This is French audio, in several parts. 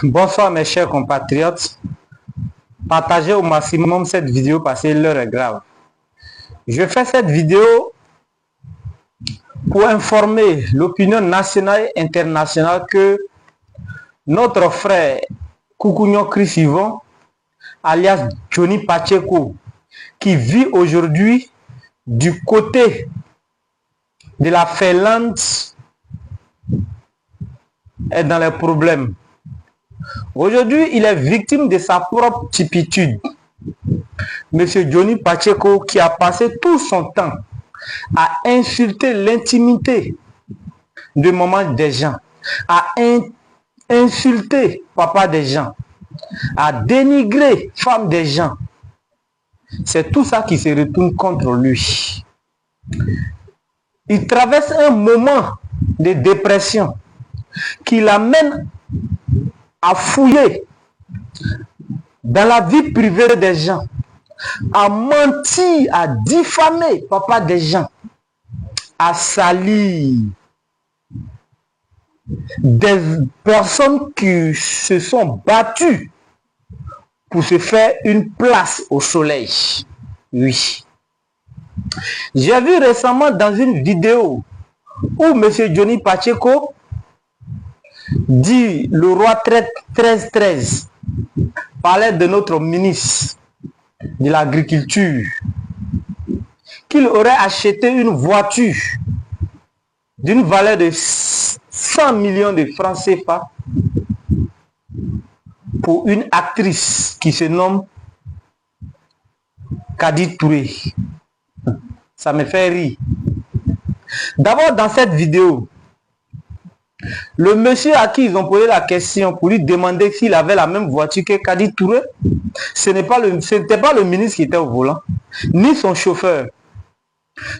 Bonsoir mes chers compatriotes. Partagez au maximum cette vidéo parce que l'heure est grave. Je fais cette vidéo pour informer l'opinion nationale et internationale que notre frère Kukunyo Chris Yvon, alias Johnny Pacheco, qui vit aujourd'hui du côté de la Finlande, est dans les problèmes. Aujourd'hui, il est victime de sa propre typitude. Monsieur Johnny Pacheco, qui a passé tout son temps à insulter l'intimité de maman des gens, à insulter papa des gens, à dénigrer femme des gens. C'est tout ça qui se retourne contre lui. Il traverse un moment de dépression qui l'amène à fouiller dans la vie privée des gens, à mentir, à diffamer papa des gens, à salir des personnes qui se sont battues pour se faire une place au soleil. Oui. J'ai vu récemment dans une vidéo où M. Johnny Pacheco dit le roi 1313 parlait de notre ministre de l'agriculture, qu'il aurait acheté une voiture d'une valeur de 100 millions de francs CFA pour une actrice qui se nomme Kadi Touré. Ça me fait rire. D'abord, dans cette vidéo, le monsieur à qui ils ont posé la question pour lui demander s'il avait la même voiture que Kadi Touré, ce n'était pas le ministre qui était au volant, ni son chauffeur.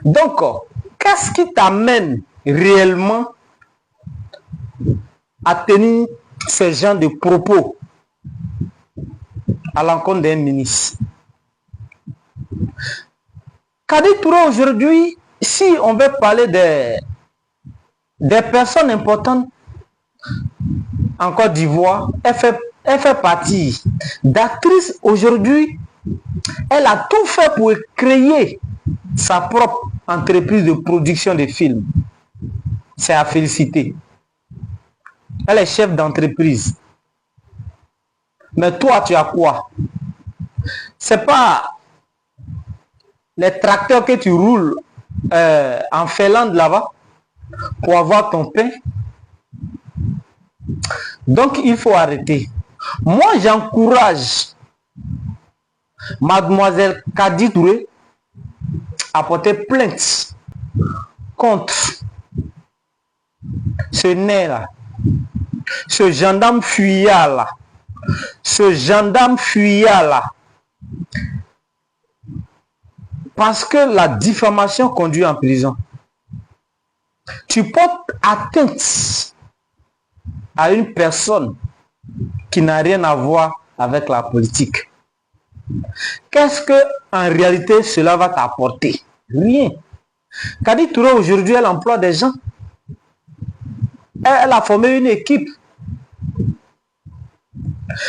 Donc, qu'est-ce qui t'amène réellement à tenir ce genre de propos à l'encontre d'un ministre? Kadi Touré aujourd'hui, si on veut parler des personnes importantes en Côte d'Ivoire, elle fait partie d'actrices aujourd'hui. Elle a tout fait pour créer sa propre entreprise de production de films. C'est à féliciter. Elle est chef d'entreprise. Mais toi, tu as quoi? C'est pas les tracteurs que tu roules en Finlande là-bas pour avoir ton pain. Donc, il faut arrêter. Moi, j'encourage mademoiselle Kadi Touré à porter plainte contre ce nez-là, ce gendarme fuyard-là, parce que la diffamation conduit en prison. Tu portes atteinte à une personne qui n'a rien à voir avec la politique. Qu'est-ce que en réalité cela va t'apporter? Rien. Kadi Touré aujourd'hui, elle emploie des gens. Elle a formé une équipe.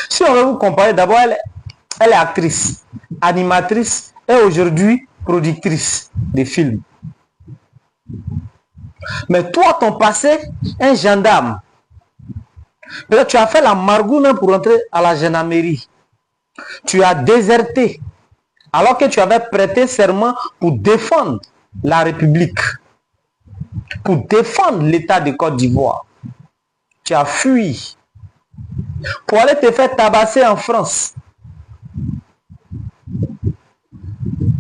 Si on veut vous comparer, d'abord elle est actrice, animatrice et aujourd'hui productrice de films. Mais toi, ton passé, un gendarme. Peut-être tu as fait la margoune pour entrer à la gendarmerie. Tu as déserté alors que tu avais prêté serment pour défendre la République, pour défendre l'État de Côte d'Ivoire. Tu as fui pour aller te faire tabasser en France.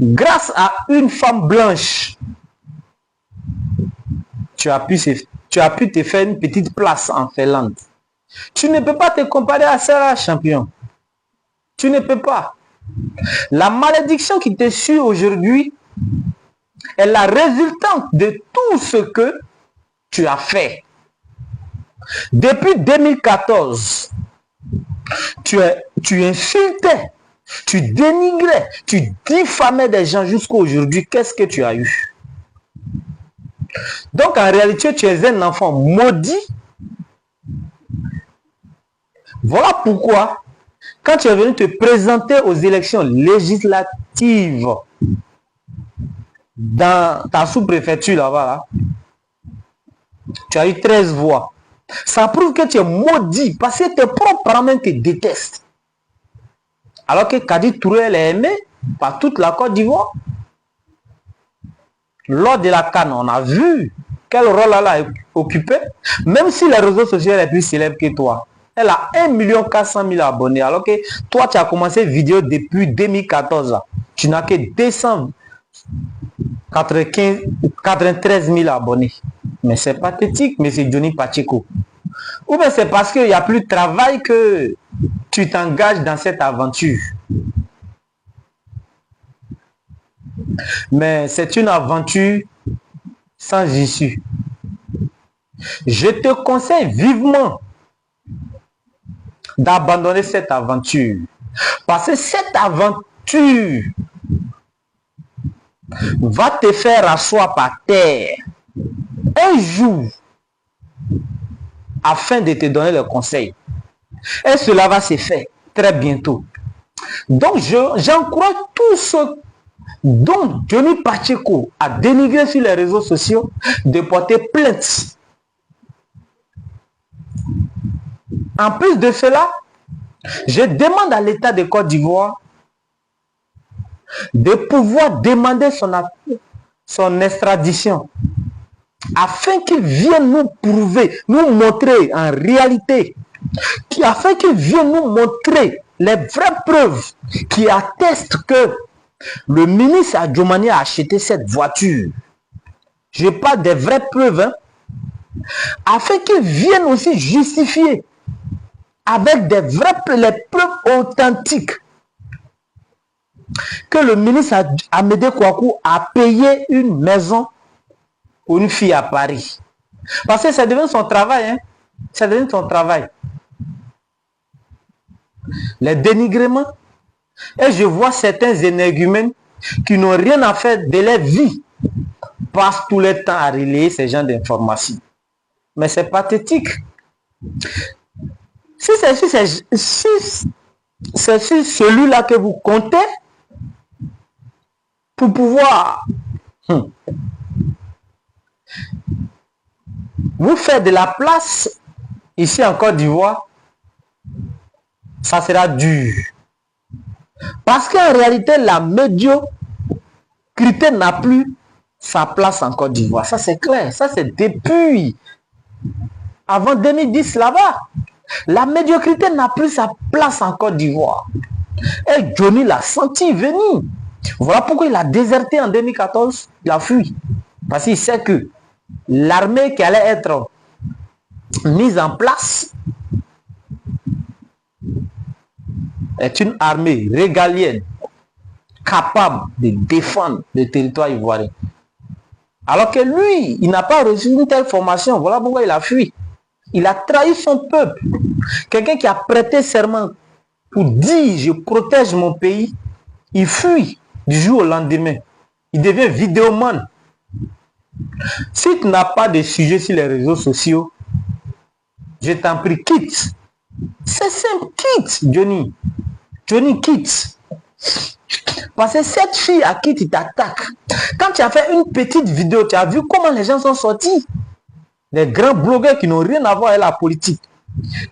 Grâce à une femme blanche, tu as pu te faire une petite place en Finlande. Tu ne peux pas te comparer à ça, champion. Tu ne peux pas. La malédiction qui te suit aujourd'hui est la résultante de tout ce que tu as fait. Depuis 2014, tu insultais, tu dénigrais, tu diffamais des gens jusqu'à aujourd'hui. Qu'est-ce que tu as eu? Donc en réalité, tu es un enfant maudit Voilà pourquoi, quand tu es venu te présenter aux élections législatives dans ta sous-préfecture là-bas, là, tu as eu 13 voix. Ça prouve que tu es maudit parce que tes propres parents te détestent. Alors que Kadi Touré, elle est aimée par toute la Côte d'Ivoire. Lors de la CAN, on a vu quel rôle elle a occupé. Même si les réseaux sociaux sont plus célèbres que toi. Elle a 1 400 000 abonnés. Alors que toi, tu as commencé vidéo depuis 2014. Là. Tu n'as que 293 000 abonnés. Mais c'est pathétique, M. Johnny Pacheco. Ou bien c'est parce qu'il n'y a plus de travail que tu t'engages dans cette aventure. Mais c'est une aventure sans issue. Je te conseille vivement d'abandonner cette aventure. Parce que cette aventure va te faire asseoir par terre un jour afin de te donner le conseil. Et cela va se faire très bientôt. Donc, j'encourage tous ceux dont Johnny Pacheco a dénigré sur les réseaux sociaux de porter plainte. En plus de cela, je demande à l'État de Côte d'Ivoire de pouvoir demander son extradition afin qu'il vienne nous prouver, nous montrer en réalité, afin qu'il vienne nous montrer les vraies preuves qui attestent que le ministre Adjomani a acheté cette voiture. Je parle des vraies preuves, hein, afin qu'il vienne aussi justifier avec des les preuves authentiques que le ministre Amédée Kouakou a payé une maison pour une fille à Paris. Parce que ça devient son travail. Hein? Ça devient son travail. Les dénigrements. Et je vois certains énergumènes qui n'ont rien à faire de leur vie passent tout le temps à relayer ces genres d'informations. Mais c'est pathétique. Si c'est sur celui-là que vous comptez pour pouvoir vous faire de la place ici en Côte d'Ivoire, ça sera dur. Parce qu'en réalité, la médiocrité n'a plus sa place en Côte d'Ivoire. Ça, c'est clair. Ça, c'est depuis avant 2010 là-bas. La médiocrité n'a plus sa place en Côte d'Ivoire. Et Johnny l'a senti venir. Voilà pourquoi il a déserté en 2014. Il a fui. Parce qu'il sait que l'armée qui allait être mise en place est une armée régalienne capable de défendre le territoire ivoirien. Alors que lui, il n'a pas reçu une telle formation. Voilà pourquoi il a fui. Il a trahi son peuple. Quelqu'un qui a prêté serment pour dire je protège mon pays, il fuit du jour au lendemain. Il devient vidéoman. Si tu n'as pas de sujet sur les réseaux sociaux, je t'en prie, quitte. C'est simple, quitte, Johnny. Johnny, quitte. Parce que cette fille à qui tu t'attaques, quand tu as fait une petite vidéo, tu as vu comment les gens sont sortis. Les grands blogueurs qui n'ont rien à voir avec la politique,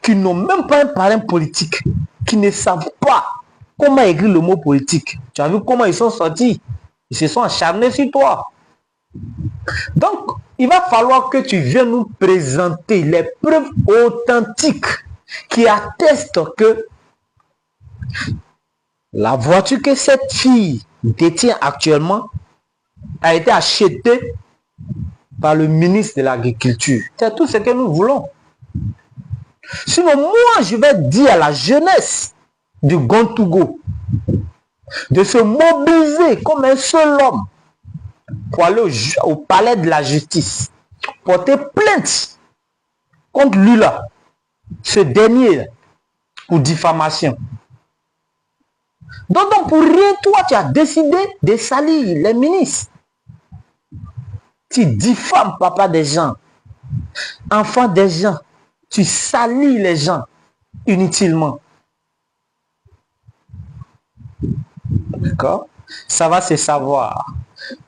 qui n'ont même pas un parrain politique, qui ne savent pas comment écrire le mot politique. Tu as vu comment ils sont sortis. Ils se sont acharnés sur toi. Donc, il va falloir que tu viennes nous présenter les preuves authentiques qui attestent que la voiture que cette fille détient actuellement a été achetée par le ministre de l'Agriculture. C'est tout ce que nous voulons. Sinon, moi, je vais dire à la jeunesse du Gontougo de se mobiliser comme un seul homme pour aller au palais de la justice, porter plainte contre lui là, ce dernier, pour diffamation. Donc pour rien, toi, tu as décidé de salir les ministres. Tu diffames papa des gens, enfant des gens, tu salis les gens. inutilement. D'accord? Ça va se savoir.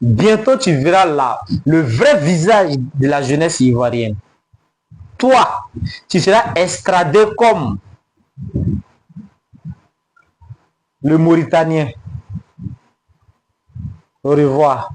Bientôt, tu verras là le vrai visage de la jeunesse ivoirienne. Toi, tu seras estradé comme le Mauritanien. Au revoir.